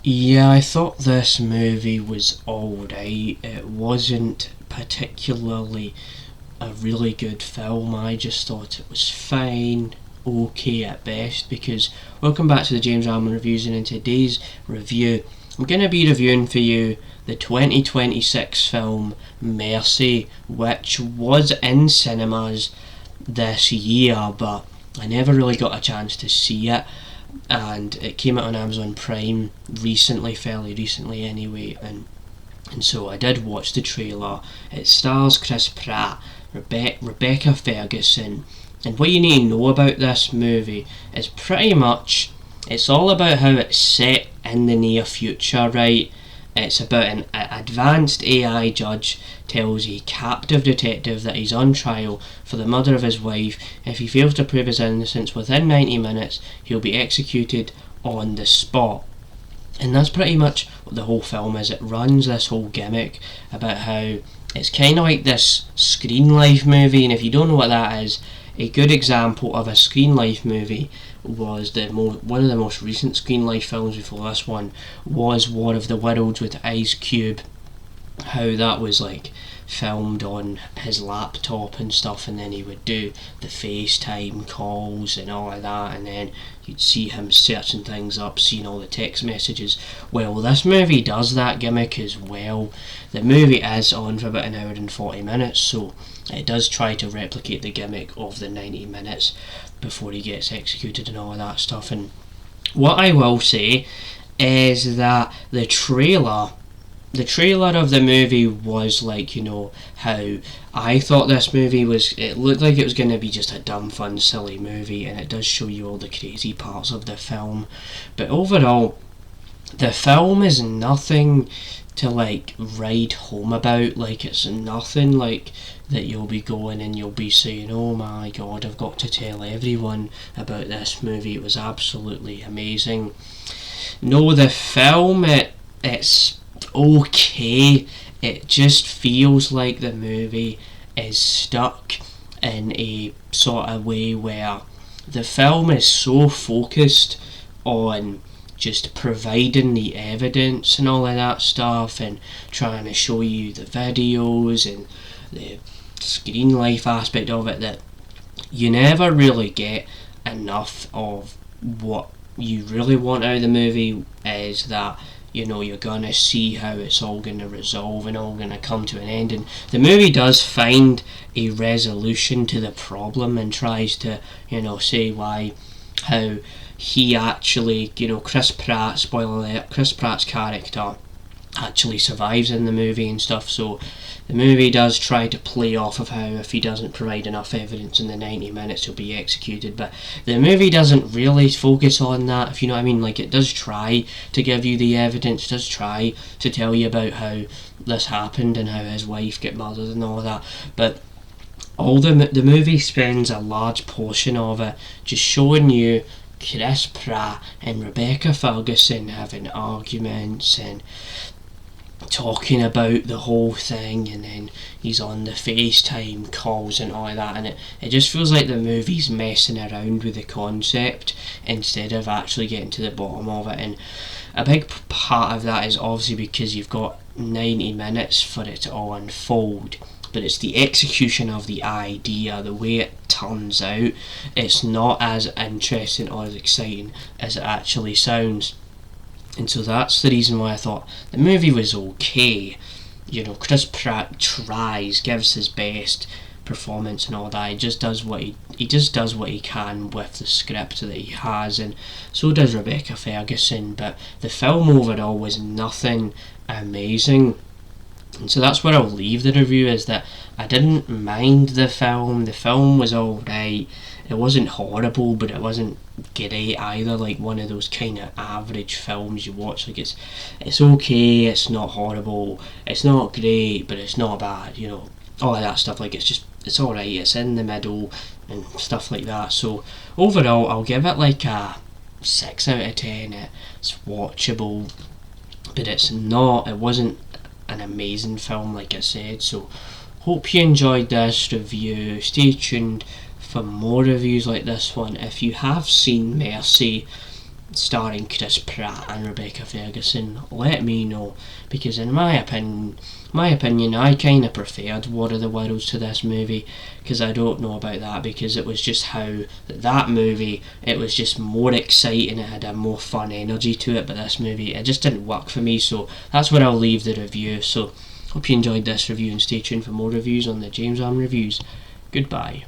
Yeah, I thought this movie was alright. It wasn't particularly a really good film. I just thought it was fine, okay at best. Because welcome back to the James Allen Reviews, and in today's review, I'm going to be reviewing for you the 2026 film Mercy, which was in cinemas this year, but I never really got a chance to see it. And it came out on Amazon Prime recently, fairly recently anyway, and so I did watch the trailer. It stars Chris Pratt, Rebecca Ferguson, and what you need to know about this movie is pretty much it's all about how it's set in the near future, right? It's about an advanced AI judge tells a captive detective that he's on trial for the murder of his wife. If he fails to prove his innocence within 90 minutes, he'll be executed on the spot. And that's pretty much what the whole film is. It runs this whole gimmick about how it's kind of like this Screen Life movie, and if you don't know what that is, a good example of a Screen Life movie was one of the most recent Screen Life films before this one was War of the Worlds with Ice Cube. How that was like filmed on his laptop and stuff, and then he would do the FaceTime calls and all of that, and then you'd see him searching things up, seeing all the text messages. Well, this movie does that gimmick as well. The movie is on for about an hour and 40 minutes, so it does try to replicate the gimmick of the 90 minutes before he gets executed and all of that stuff. And what I will say is that the trailer of the movie was like, how I thought this movie was. It looked like it was going to be just a dumb, fun, silly movie, and it does show you all the crazy parts of the film. But overall, the film is nothing to like ride home about. Like, it's nothing like that you'll be going and you'll be saying, oh my god, I've got to tell everyone about this movie, it was absolutely amazing. No, the film, it's okay. It just feels like the movie is stuck in a sort of way where the film is so focused on just providing the evidence and all of that stuff, and trying to show you the videos and the Screen Life aspect of it, that you never really get enough of what you really want out of the movie. Is that you're gonna see how it's all gonna resolve and all gonna come to an end, and the movie does find a resolution to the problem and tries to say how he actually, Chris Pratt, spoiler alert, Chris Pratt's character actually survives in the movie and stuff. So the movie does try to play off of how if he doesn't provide enough evidence in the 90 minutes he'll be executed, but the movie doesn't really focus on that, if you know what I mean. Like, it does try to give you the evidence, does try to tell you about how this happened and how his wife got murdered and all that, but all the movie spends a large portion of it just showing you Chris Pratt and Rebecca Ferguson having arguments and talking about the whole thing, and then he's on the FaceTime calls and all of that, and it just feels like the movie's messing around with the concept instead of actually getting to the bottom of it. And a big part of that is obviously because you've got 90 minutes for it to all unfold, but it's the execution of the idea, the way it turns out, it's not as interesting or as exciting as it actually sounds. And so that's the reason why I thought the movie was okay. Chris Pratt tries, gives his best performance and all that. He just does what he can with the script that he has, and so does Rebecca Ferguson. But the film overall was nothing amazing. And so that's where I'll leave the review, is that I didn't mind the film. The film was alright. It wasn't horrible, but it wasn't great either. Like one of those kind of average films you watch. Like it's okay, it's not horrible, it's not great, but it's not bad. All of that stuff. Like it's alright. It's in the middle and stuff like that. So overall, I'll give it like a 6 out of 10. It's watchable, but it's not. It wasn't an amazing film, like I said. So hope you enjoyed this review. Stay tuned for more reviews like this one. If you have seen Mercy, starring Chris Pratt and Rebecca Ferguson, let me know, because in my opinion, I kind of preferred War of the Worlds to this movie, because I don't know about that, because it was just how that movie, it was just more exciting, it had a more fun energy to it, but this movie, it just didn't work for me. So that's where I'll leave the review. So hope you enjoyed this review, and stay tuned for more reviews on the James Arm Reviews. Goodbye.